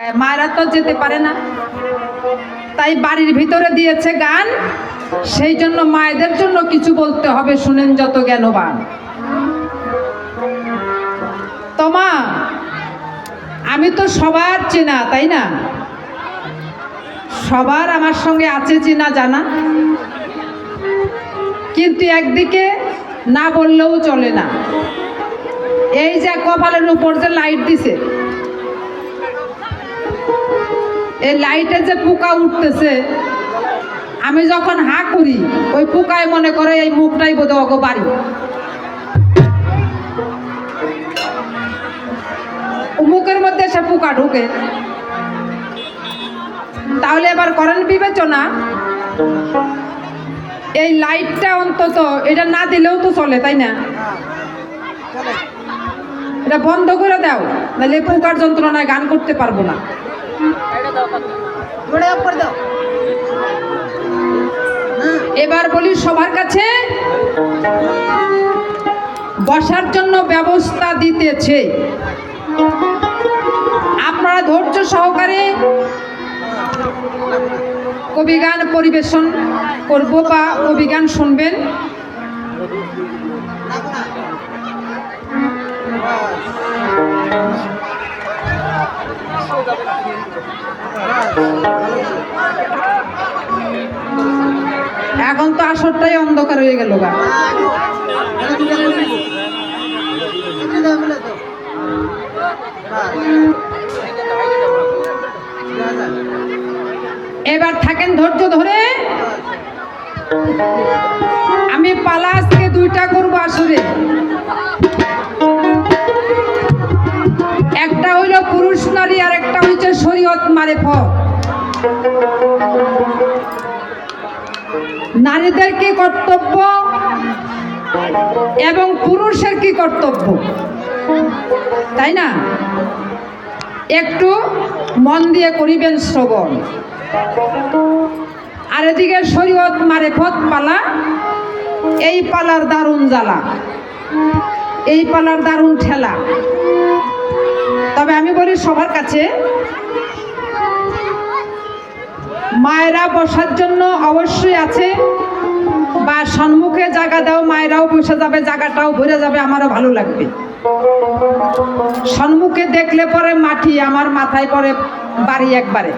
মায়েরা তো যেতে পারে না, তাই বাড়ির ভিতরে দিয়েছে গান। সেই জন্য মায়েদের জন্য কিছু বলতে হবে, শুনেন যত জ্ঞানবান। তোমা আমি তো সবার চেনা, তাই না? সবার আমার সঙ্গে আছে চেনা জানা, কিন্তু একদিকে না বললেও চলে না। এই যে কপালের উপর যে লাইট দিছে, এই লাইটে যে পোকা উঠতেছে, আমি যখন হা করি ওই পোকায় মনে করে এই মুখটাই বোধহয় অগো বাড়ি। মুখের মধ্যে সে পোকা ঢুকে। তাহলে এবার করেন বিবেচনা, এই লাইটটা অন্তত এটা না দিলেও তো চলে, তাই না? এটা বন্ধ করে দাও, নাহলে পোকার যন্ত্রণায় গান করতে পারবো না। এবার বলি সবার কাছে বসার জন্য ব্যবস্থা দিতেছে। আপনারা ধৈর্য সহকারে কবিগান পরিবেশন করব বা কবিগান শুনবেন। এখন তো আসরটাই অন্ধকার হয়ে গেল গা। এবার থাকেন ধৈর্য ধরে। আমি পালা আজকে দুইটা করবো আসরে। একটা হইল পুরুষ নারী, আর একটা হচ্ছে শরীয়ত মারেফত। নারীদের কি কর্তব্য এবং পুরুষের কি কর্তব্য, তাই না? একটু মন দিয়ে করিবেন শ্রবণ। আর এদিকে শরীয়ত মারেফত পালা, এই পালার দারুণ জ্বালা, এই পালার দারুণ ঠেলা। তবে আমি বলি সবার কাছে, মায়েরা বসার জন্য অবশ্যই আছে, বা সম্মুখে জায়গা দাও, মায়েরাও বসে যাবে, জায়গাটাও ভরে যাবে, আমারও ভালো লাগবে। সম্মুখে দেখলে পরে মাটি আমার মাথায় পরে বাড়ি একবারে।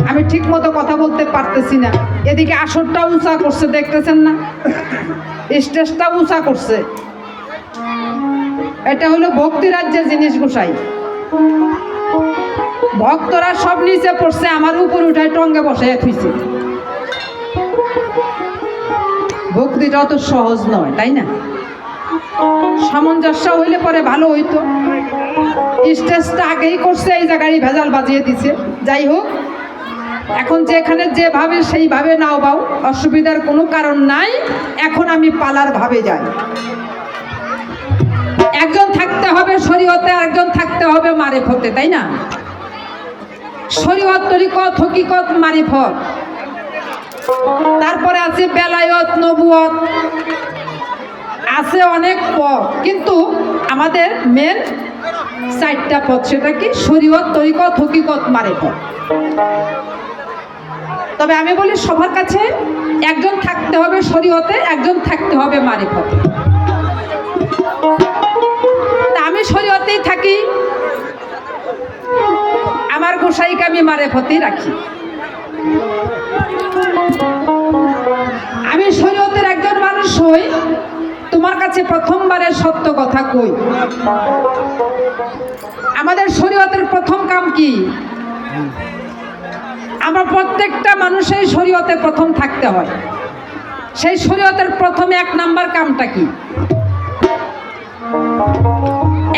আমি ঠিক মতো কথা বলতে পারতেছি না। এদিকে আসরটা উঁচা করছে, দেখতেছেন না? স্টেজটা উঁচা করছে। এটা হলো ভক্তি রাজ্যের জিনিস গোসাই। ভক্তরা সব নিচে পড়ছে, আমার উপর উঠায় টঙ্গে বসে থুইছে। ভক্তিটা অত সহজ নয়, তাই না? সামঞ্জস্য হইলে পরে ভালো হইতো। স্টেজটা আগেই করছে, এই জায়গায় ভেজাল বাজিয়ে দিছে। যাই হোক, এখন যেখানে যেভাবে সেইভাবে নাও বাও, অসুবিধার কোনো কারণ নাই। এখন আমি পালার ভাবে যাই। একজন থাকতে হবে শরীয়তে, আরেকজন থাকতে হবে মারেফতে, তাই না? শরীয়ত, তরিকত, হকিকত, মারিফত। তারপরে আছে বেলায়ত, নবুয়ত, আছে অনেক পথ, কিন্তু আমাদের মেন চারটা পথ। সেটা কি? শরীয়ত, তরিকত, হকিকত, মারিফত। তবে আমি বলি সবার কাছে একজন থাকতে হবে শরীয়তে, একজন থাকতে হবে মারিফতে। তা আমি শরীয়তেই থাকি, আমার গোসাইকে আমি মারেফতেই রাখি। আমি শরীয়তের একজন মানুষ হই, তোমার কাছে প্রথমবারের সত্য কথা কই। আমাদের শরীয়তের প্রথম কাম কি? আমরা প্রত্যেকটা মানুষের শরীয়তে প্রথম থাকতে হয়। সেই শরীয়তের প্রথমে 1 নাম্বার কামটা কি?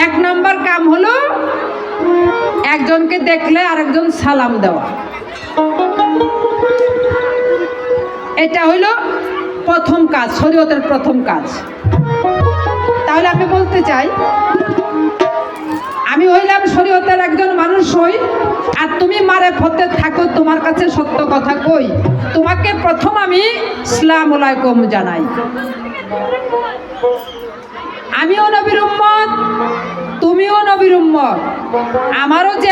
1 নাম্বার কাম হলো একজনকে দেখলে আরেকজন সালাম দেওয়া। এটা হইল প্রথম কাজ, শরীয়তের প্রথম কাজ। তাহলে আমি বলতে চাই, আমি হইলাম শরীয়তের একজন মানুষ হই, আর তুমি মারেফতে থাকো, তোমার কাছে সত্য কথা কই। তোমাকে প্রথম আমি আসসালামু আলাইকুম জানাই। আমিও নবীর উম্মত, তুমিও নবীর উম্মত, আমারও যে